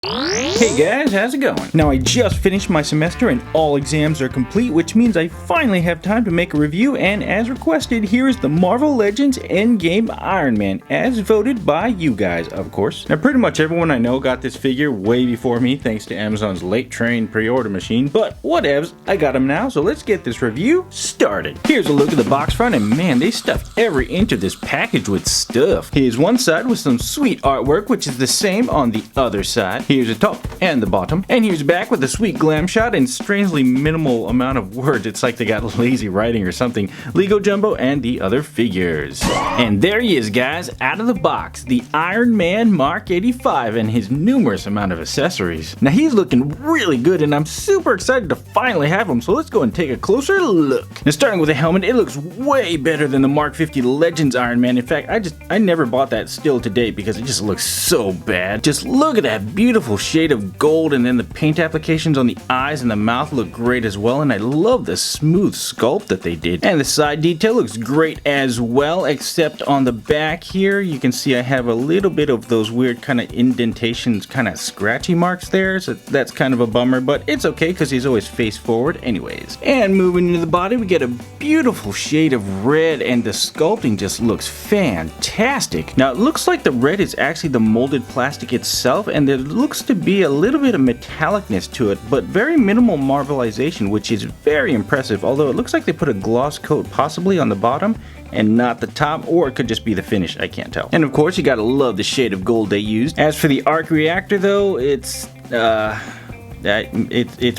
Hey guys, how's it going? Now I just finished my semester and all exams are complete, which means I finally have time to make a review, and as requested, here is the Marvel Legends Endgame Iron Man, as voted by you guys, of course. Now pretty much everyone I know got this figure way before me thanks to Amazon's late train pre-order machine, but whatevs, I got him now, so let's get this review started. Here's a look at the box front, and man, they stuffed every inch of this package with stuff. Here's one side with some sweet artwork, which is the same on the other side. Here's the top and the bottom, and here's back with a sweet glam shot and strangely minimal amount of words. It's like they got lazy writing or something. Lego Jumbo and the other figures. And there he is, guys, out of the box, the Iron Man Mark 85 and his numerous amount of accessories. Now he's looking really good and I'm super excited to finally have him, so let's go and take a closer look. Now starting with the helmet, it looks way better than the Mark 50 Legends Iron Man. In fact, I never bought that still to date because it just looks so bad. Just look at that beautiful shade of gold, and then the paint applications on the eyes and the mouth look great as well, and I love the smooth sculpt that they did. And the side detail looks great as well, except on the back here you can see I have a little bit of those weird kind of indentations, kind of scratchy marks there, so that's kind of a bummer, but it's okay because he's always face forward anyways. And moving into the body, we get a beautiful shade of red, and the sculpting just looks fantastic. Now it looks like the red is actually the molded plastic itself, and there looks to be a little bit of metallicness to it, but very minimal marbleization, which is very impressive, although it looks like they put a gloss coat possibly on the bottom and not the top, or it could just be the finish, I can't tell. And of course you gotta love the shade of gold they used. As for the arc reactor though, it's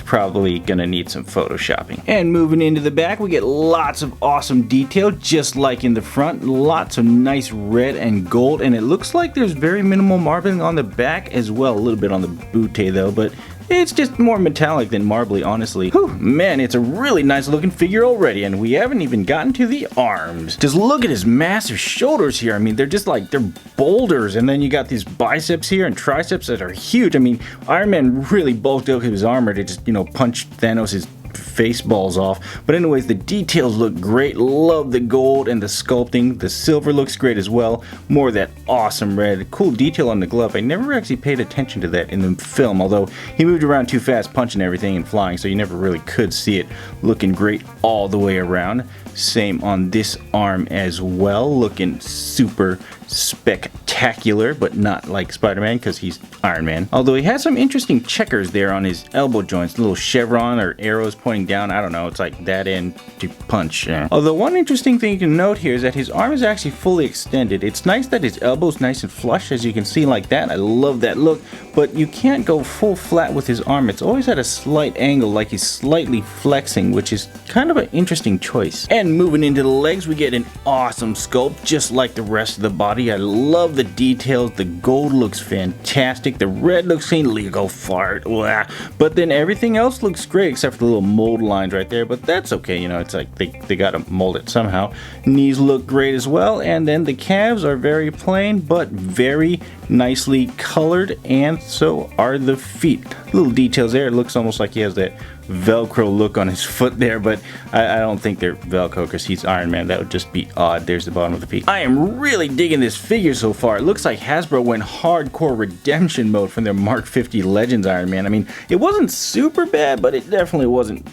probably gonna need some photoshopping. And moving into the back, we get lots of awesome detail, just like in the front. Lots of nice red and gold, and it looks like there's very minimal marbling on the back as well. A little bit on the bootay though, but it's just more metallic than marbly, honestly. Whew, man, it's a really nice looking figure already, and we haven't even gotten to the arms. Just look at his massive shoulders here. I mean, they're just like, they're boulders, and then you got these biceps here and triceps that are huge. I mean, Iron Man really bulked out his armor to just, punch Thanos' face balls off. But anyways, the details look great. Love the gold and the sculpting. The silver looks great as well. More of that awesome red. Cool detail on the glove. I never actually paid attention to that in the film, although he moved around too fast punching everything and flying, so you never really could see it. Looking great all the way around. Same on this arm as well, looking super spectacular, but not like Spider-Man because he's Iron Man. Although he has some interesting checkers there on his elbow joints, little chevron or arrows pointing down. I don't know, it's like that end to punch. Although one interesting thing you can note here is that his arm is actually fully extended. It's nice that his elbow's nice and flush, as you can see like that. I love that look, but you can't go full flat with his arm. It's always at a slight angle, like he's slightly flexing, which is kind of an interesting choice. And moving into the legs, we get an awesome sculpt, just like the rest of the body. I love the details. The gold looks fantastic. The red looks clean. Lego fart. Blah. But then everything else looks great except for the little mold lines right there. But that's okay. It's like they gotta mold it somehow. Knees look great as well. And then the calves are very plain but very nicely colored, and so are the feet. Little details there. It looks almost like he has that Velcro look on his foot there, but I don't think they're Velcro because he's Iron Man. That would just be odd. There's the bottom of the feet. I am really digging this figure so far. It looks like Hasbro went hardcore redemption mode from their Mark 50 Legends Iron Man. I mean, it wasn't super bad, but it definitely wasn't,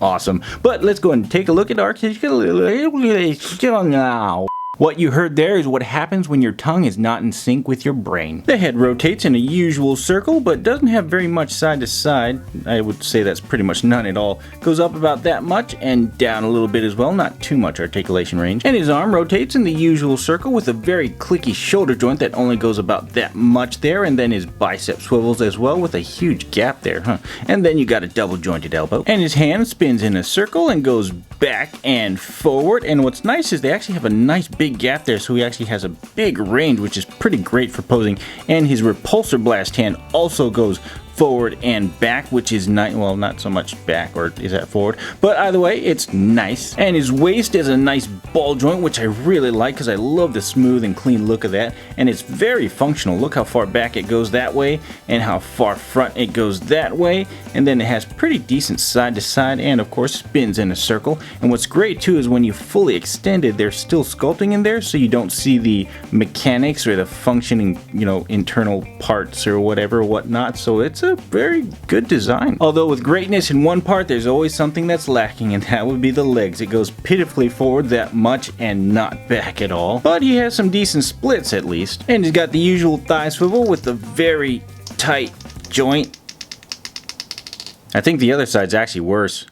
awesome. But let's go and take a look at our now. What you heard there is what happens when your tongue is not in sync with your brain. The head rotates in a usual circle, but doesn't have very much side to side. I would say that's pretty much none at all. Goes up about that much and down a little bit as well, not too much articulation range. And his arm rotates in the usual circle with a very clicky shoulder joint that only goes about that much there, and then his bicep swivels as well with a huge gap there, And then you got a double jointed elbow. And his hand spins in a circle and goes back and forward, and what's nice is they actually have a nice big gap there, so he actually has a big range, which is pretty great for posing. And his repulsor blast hand also goes forward and back, which is nice. Well, not so much back, or is that forward? But either way, it's nice. And his waist is a nice ball joint, which I really like because I love the smooth and clean look of that. And it's very functional. Look how far back it goes that way and how far front it goes that way. And then it has pretty decent side to side and of course spins in a circle. And what's great too is when you fully extend it, there's still sculpting in there, so you don't see the mechanics or the functioning, internal parts or whatnot. So it's a very good design. Although with greatness in one part, there's always something that's lacking, and that would be the legs. It goes pitifully forward that much and not back at all. But he has some decent splits at least. And he's got the usual thigh swivel with the very tight joint. I think the other side's actually worse.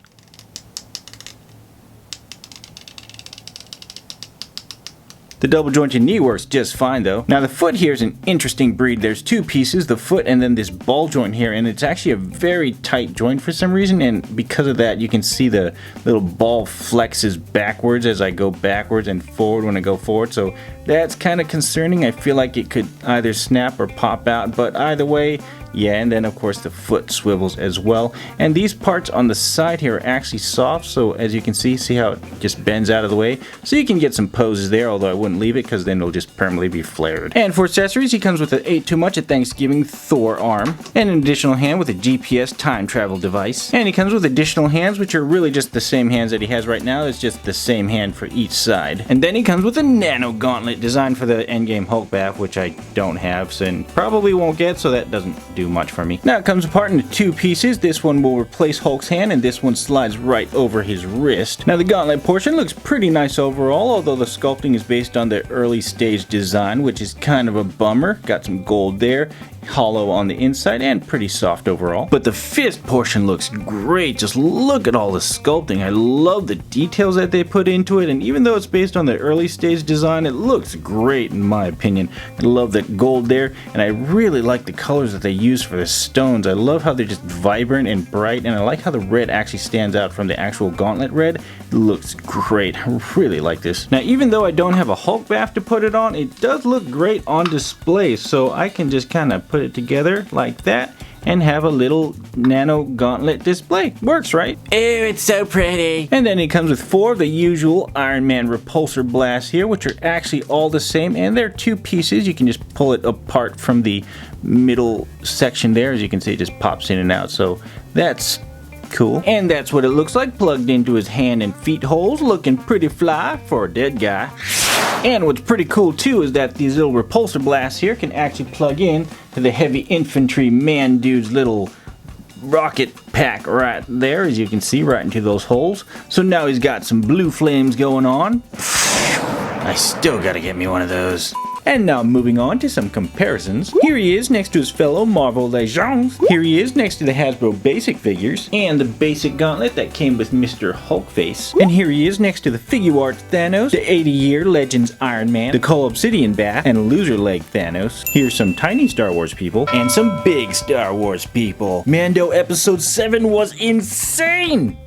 The double jointed knee works just fine though. Now the foot here is an interesting breed. There's two pieces, the foot and then this ball joint here, and it's actually a very tight joint for some reason, and because of that you can see the little ball flexes backwards as I go backwards and forward when I go forward, so that's kind of concerning. I feel like it could either snap or pop out, but either way, yeah. And then of course the foot swivels as well, and these parts on the side here are actually soft, so as you can see how it just bends out of the way, so you can get some poses there, although I wouldn't leave it because then it'll just permanently be flared. And for accessories, he comes with an Ate Too Much at Thanksgiving Thor arm, and an additional hand with a GPS time travel device, and he comes with additional hands which are really just the same hands that he has right now. It's just the same hand for each side. And then he comes with a nano gauntlet designed for the Endgame Hulk bath, which I don't have and probably won't get, so that doesn't do much for me. Now it comes apart into two pieces. This one will replace Hulk's hand and this one slides right over his wrist. Now the gauntlet portion looks pretty nice overall, although the sculpting is based on the early stage design, which is kind of a bummer. Got some gold there, hollow on the inside, and pretty soft overall. But the fist portion looks great. Just look at all the sculpting. I love the details that they put into it, and even though it's based on the early stage design, it looks great in my opinion. I love that gold there, and I really like the colors that they use for the stones. I love how they're just vibrant and bright, and I like how the red actually stands out from the actual gauntlet red. It looks great. I really like this. Now even though I don't have a Hulk bath to put it on, it does look great on display, so I can just kind of put it together like that and have a little nano gauntlet display. Works, right? Oh, it's so pretty. And then it comes with four of the usual Iron Man repulsor blasts here, which are actually all the same, and they're two pieces. You can just pull it apart from the middle section there. As you can see, it just pops in and out, so that's cool. And that's what it looks like plugged into his hand and feet holes, looking pretty fly for a dead guy. And what's pretty cool too is that these little repulsor blasts here can actually plug in to the heavy infantry man dude's little rocket pack right there, as you can see, right into those holes. So now he's got some blue flames going on. I still gotta get me one of those. And now moving on to some comparisons. Here he is next to his fellow Marvel Legends. Here he is next to the Hasbro basic figures and the basic gauntlet that came with Mr. Hulkface. And here he is next to the Figuarts Thanos, the 80-year Legends Iron Man, the Cole Obsidian Bath, and Loser Leg Thanos. Here's some tiny Star Wars people and some big Star Wars people. Mando Episode 7 was insane!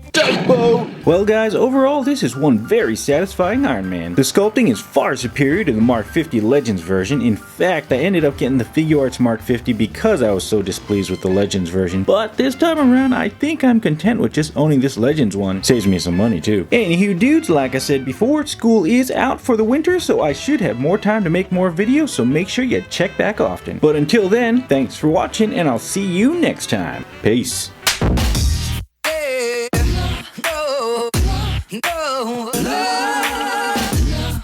Well guys, overall this is one very satisfying Iron Man. The sculpting is far superior to the Mark 50 Legends version. In fact, I ended up getting the Figuarts Mark 50 because I was so displeased with the Legends version. But this time around, I think I'm content with just owning this Legends one. Saves me some money too. Anywho dudes, like I said before, school is out for the winter, so I should have more time to make more videos, so make sure you check back often. But until then, thanks for watching, and I'll see you next time. Peace.